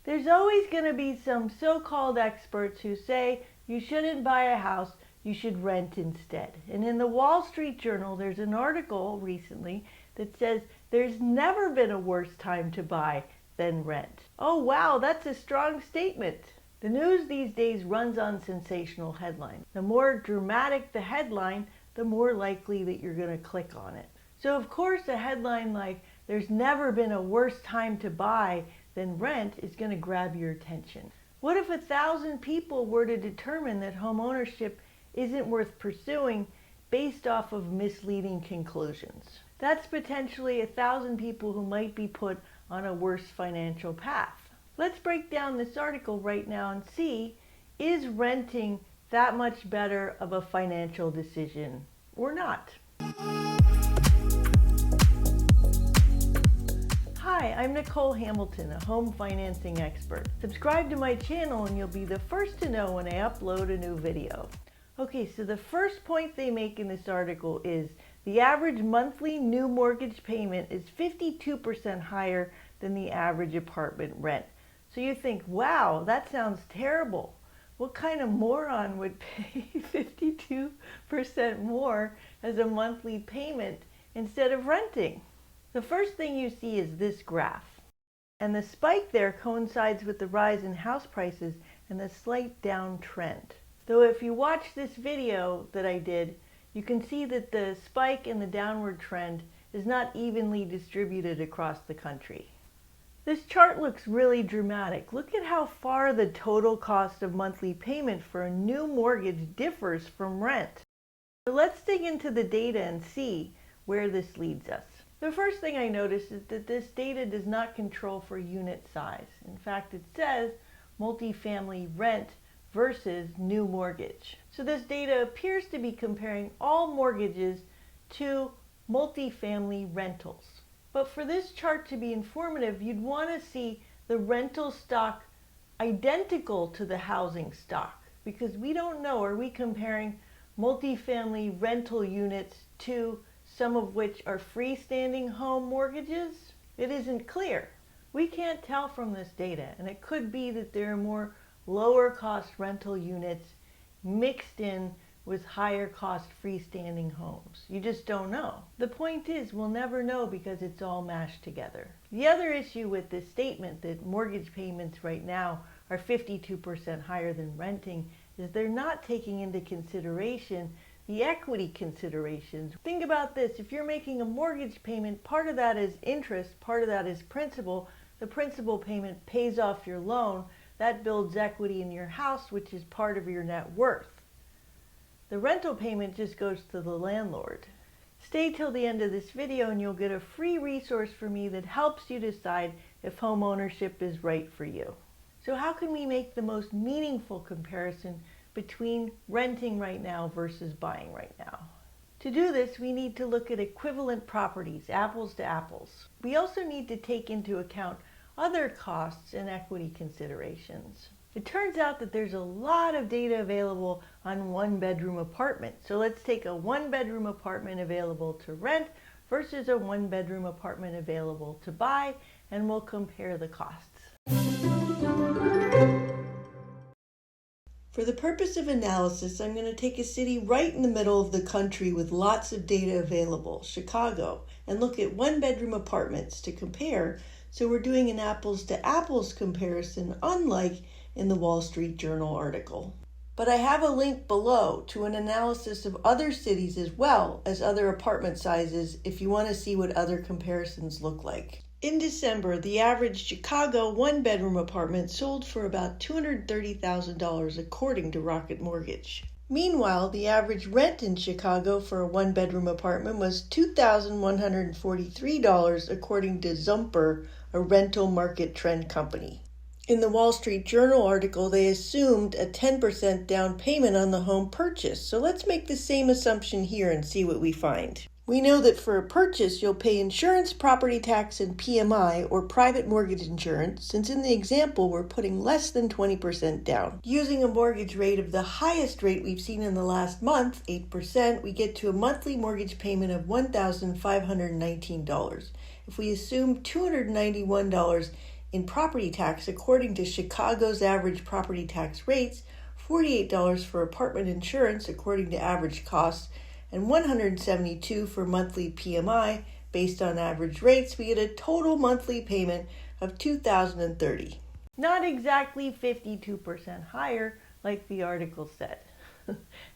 There's always going to be some so-called experts who say you shouldn't buy a house, you should rent instead. And in the Wall Street Journal, there's an article recently that says there's never been a worse time to buy than rent. Oh wow, that's a strong statement. The news these days runs on sensational headlines. The more dramatic the headline, the more likely that you're going to click on it. So of course a headline like there's never been a worse time to buy than rent is going to grab your attention. What if 1,000 people were to determine that home ownership isn't worth pursuing based off of misleading conclusions? That's potentially 1,000 people who might be put on a worse financial path. Let's break down this article right now and see, is renting that much better of a financial decision or not? Hi, I'm Nicole Hamilton, a home financing expert. Subscribe to my channel and you'll be the first to know when I upload a new video. Okay, so the first point they make in this article is the average monthly new mortgage payment is 52% higher than the average apartment rent. So you think, wow, that sounds terrible. What kind of moron would pay 52% more as a monthly payment instead of renting? The first thing you see is this graph. And the spike there coincides with the rise in house prices and the slight downtrend. Though if you watch this video that I did, you can see that the spike and the downward trend is not evenly distributed across the country. This chart looks really dramatic. Look at how far the total cost of monthly payment for a new mortgage differs from rent. So let's dig into the data and see where this leads us. The first thing I noticed is that this data does not control for unit size. In fact, it says multifamily rent versus new mortgage. So this data appears to be comparing all mortgages to multifamily rentals. But for this chart to be informative, you'd want to see the rental stock identical to the housing stock, because we don't know, are we comparing multifamily rental units to some of which are freestanding home mortgages? It isn't clear. We can't tell from this data, and it could be that there are more lower cost rental units mixed in with higher cost freestanding homes. You just don't know. The point is, we'll never know because it's all mashed together. The other issue with this statement that mortgage payments right now are 52% higher than renting is they're not taking into consideration the equity considerations. Think about this, if you're making a mortgage payment, part of that is interest, part of that is principal. The principal payment pays off your loan. That builds equity in your house, which is part of your net worth. The rental payment just goes to the landlord. Stay till the end of this video and you'll get a free resource from me that helps you decide if home ownership is right for you. So how can we make the most meaningful comparison between renting right now versus buying right now? To do this, we need to look at equivalent properties, apples to apples. We also need to take into account other costs and equity considerations. It turns out that there's a lot of data available on one-bedroom apartments. So let's take a one-bedroom apartment available to rent versus a one-bedroom apartment available to buy, and we'll compare the costs. For the purpose of analysis, I'm going to take a city right in the middle of the country with lots of data available, Chicago, and look at one-bedroom apartments to compare. So we're doing an apples-to-apples comparison, unlike in the Wall Street Journal article. But I have a link below to an analysis of other cities as well as other apartment sizes if you want to see what other comparisons look like. In December, the average Chicago one-bedroom apartment sold for about $230,000 according to Rocket Mortgage. Meanwhile, the average rent in Chicago for a one-bedroom apartment was $2,143 according to Zumper, a rental market trend company. In the Wall Street Journal article, they assumed a 10% down payment on the home purchase. So let's make the same assumption here and see what we find. We know that for a purchase, you'll pay insurance, property tax, and PMI, or private mortgage insurance, since in the example, we're putting less than 20% down. Using a mortgage rate of the highest rate we've seen in the last month, 8%, we get to a monthly mortgage payment of $1,519. If we assume $291 in property tax according to Chicago's average property tax rates, $48 for apartment insurance according to average costs, and $172 for monthly PMI based on average rates. We get a total monthly payment of $2,030. Not exactly 52% higher like the article said.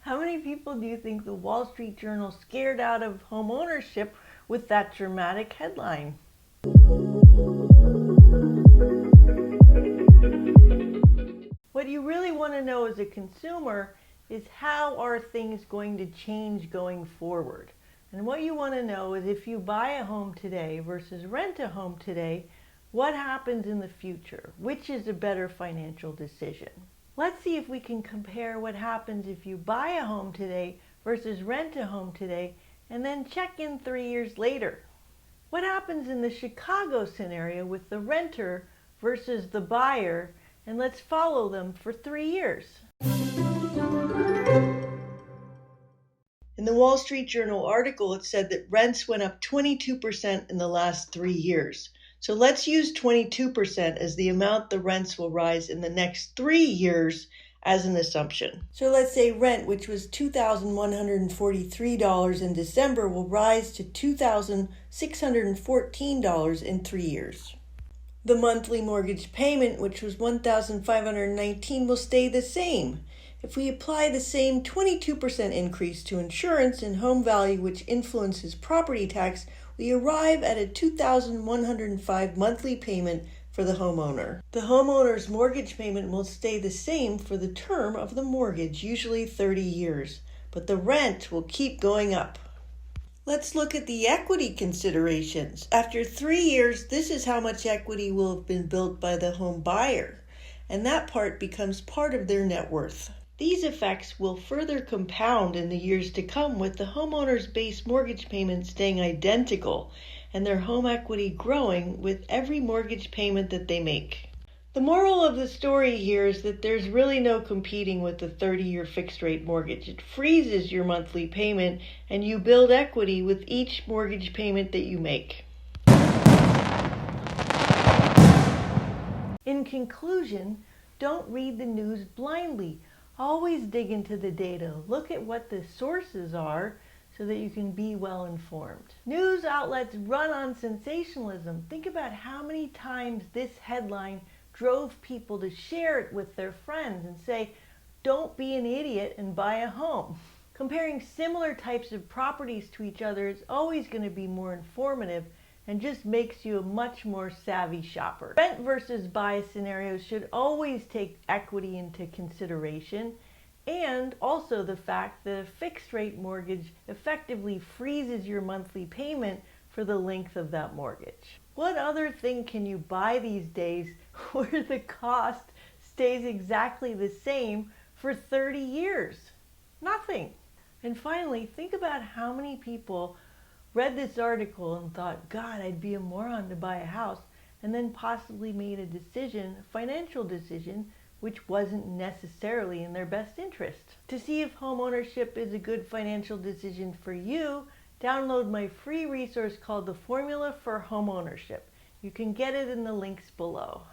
How many people do you think the Wall Street Journal scared out of home ownership with that dramatic headline? What you really want to know as a consumer is how are things going to change going forward. And what you want to know is if you buy a home today versus rent a home today, what happens in the future? Which is a better financial decision? Let's see if we can compare what happens if you buy a home today versus rent a home today, and then check in 3 years later. What happens in the Chicago scenario with the renter versus the buyer, and let's follow them for 3 years. In the Wall Street Journal article, it said that rents went up 22% in the last 3 years. So let's use 22% as the amount the rents will rise in the next 3 years as an assumption. So let's say rent, which was $2,143 in December, will rise to $2,614 in 3 years. The monthly mortgage payment, which was $1,519, will stay the same. If we apply the same 22% increase to insurance and home value, which influences property tax, we arrive at a $2,105 monthly payment for the homeowner. The homeowner's mortgage payment will stay the same for the term of the mortgage, usually 30 years, but the rent will keep going up. Let's look at the equity considerations. After 3 years, this is how much equity will have been built by the home buyer, and that part becomes part of their net worth. These effects will further compound in the years to come with the homeowner's base mortgage payment staying identical and their home equity growing with every mortgage payment that they make. The moral of the story here is that there's really no competing with the 30-year fixed rate mortgage. It freezes your monthly payment and you build equity with each mortgage payment that you make. In conclusion, don't read the news blindly. Always dig into the data. Look at what the sources are so that you can be well informed. News outlets run on sensationalism. Think about how many times this headline drove people to share it with their friends and say, don't be an idiot and buy a home. Comparing similar types of properties to each other is always going to be more informative and just makes you a much more savvy shopper. Rent versus buy scenarios should always take equity into consideration, and also the fact that a fixed rate mortgage effectively freezes your monthly payment for the length of that mortgage. What other thing can you buy these days where the cost stays exactly the same for 30 years? Nothing. And finally, think about how many people read this article and thought, God, I'd be a moron to buy a house, and then possibly made a decision, a financial decision, which wasn't necessarily in their best interest. To see if home ownership is a good financial decision for you, download my free resource called The Formula for Home Ownership. You can get it in the links below.